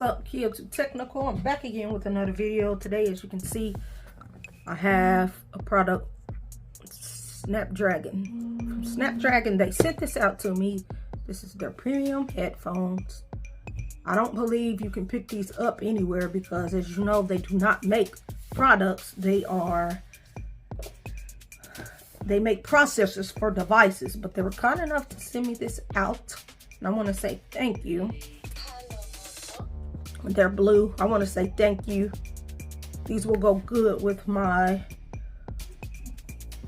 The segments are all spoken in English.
What's up, kids? Technical. I'm back again with another video. Today, as you can see, I have a product, Snapdragon. From Snapdragon, they sent this out to me. This is their premium headphones. I don't believe you can pick these up anywhere because, as you know, they do not make products. They make processors for devices, but they were kind enough to send me this out, and I want to say thank you. They're blue. I want to say thank you. These will go good with my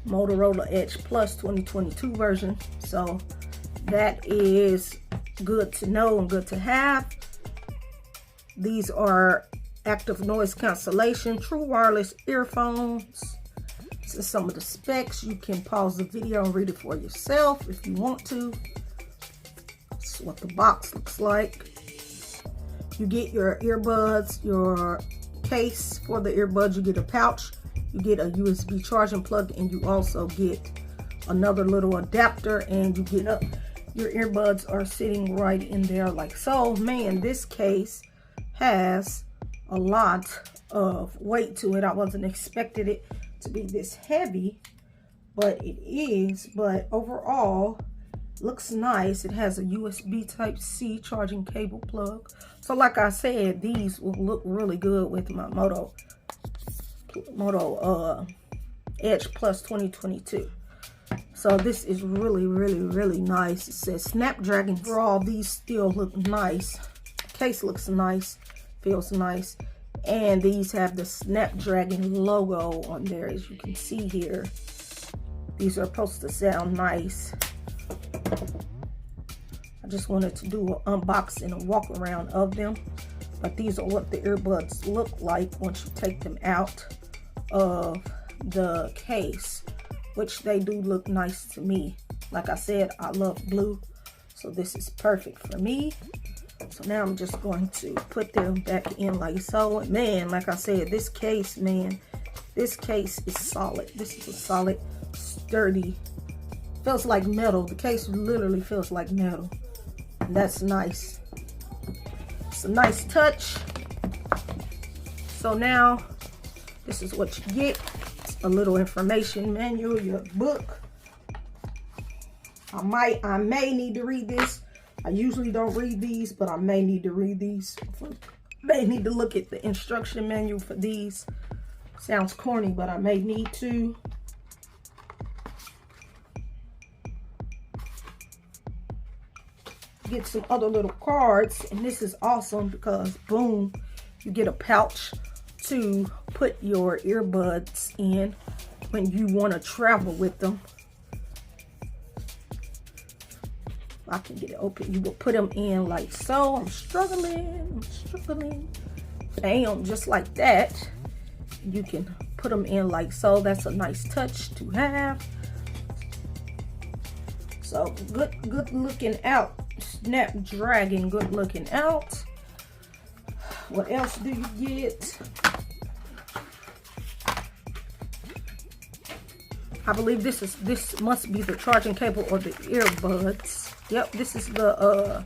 Motorola Edge Plus 2022 version. So that is good to know and good to have. These are active noise cancellation, true wireless earphones. This is some of the specs. You can pause the video and read it for yourself if you want to. This is what the box looks like. You get your earbuds, your case for the earbuds, you get a pouch, you get a USB charging plug, and you also get another little adapter, and you get your earbuds are sitting right in there like so. Man, this case has a lot of weight to it. I wasn't expecting it to be this heavy, but it is. But overall, looks nice. It has a USB Type-C charging cable plug. So like I said, these will look really good with my Moto Edge Plus 2022. So this is really nice. It says Snapdragon. Overall, these still look nice. The case looks nice, feels nice. And these have the Snapdragon logo on there, as you can see here. These are supposed to sound nice. I just wanted to do an unboxing and walk around of them, but these are what the earbuds look like once you take them out of the case, which they do look nice to me. Like I said, I love blue, so this is perfect for me. So now I'm just going to put them back in like so. Man, like I said, this case, man, this case is solid. This is a solid, sturdy, feels like metal. The case literally feels like metal. And that's nice. It's a nice touch. So now, this is what you get. It's a little information manual, your book. I may need to read this. I usually don't read these, but I may need to read these. May need to look at the instruction manual for these. Sounds corny, but I may need to. Get some other little cards, and this is awesome because boom, you get a pouch to put your earbuds in when you want to travel with them. I can get it open. You will put them in like so. I'm struggling. Bam, just like that. You can put them in like so. That's a nice touch to have. So good looking out. Snapdragon, good looking out. What else do you get? I believe this must be the charging cable or the earbuds. Yep, this is the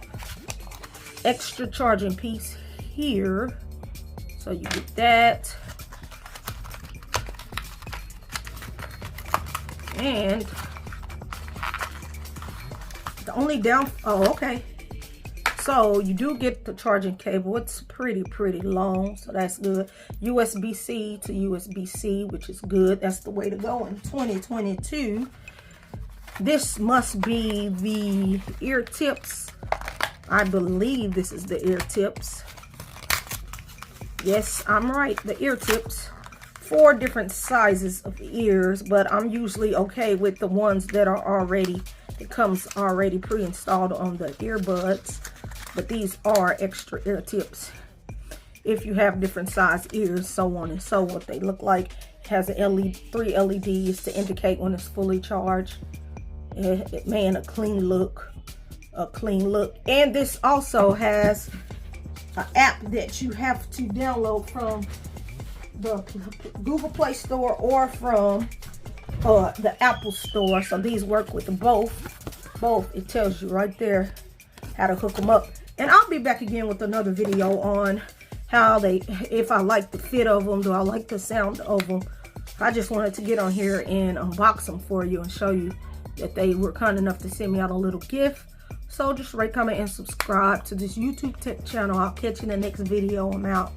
extra charging piece here. So you get that. And the only oh, okay. So you do get the charging cable. It's pretty long, so that's good. USB-C to USB-C, which is good. That's the way to go in 2022. This must be the ear tips. I believe this is the ear tips. Yes, I'm right. The ear tips. 4 different sizes of ears, but I'm usually okay with the ones that are already, it comes already pre-installed on the earbuds. But these are extra ear tips. If you have different size ears, so on and so what they look like. It has a 3 LEDs to indicate when it's fully charged. Man, a clean look. And this also has an app that you have to download from the Google Play Store or from the Apple Store. So these work with both. It tells you right there how to hook them up. And I'll be back again with another video on how if I like the fit of them, do I like the sound of them. I just wanted to get on here and unbox them for you and show you that they were kind enough to send me out a little gift. So just rate, comment, and subscribe to this YouTube channel. I'll catch you in the next video. I'm out.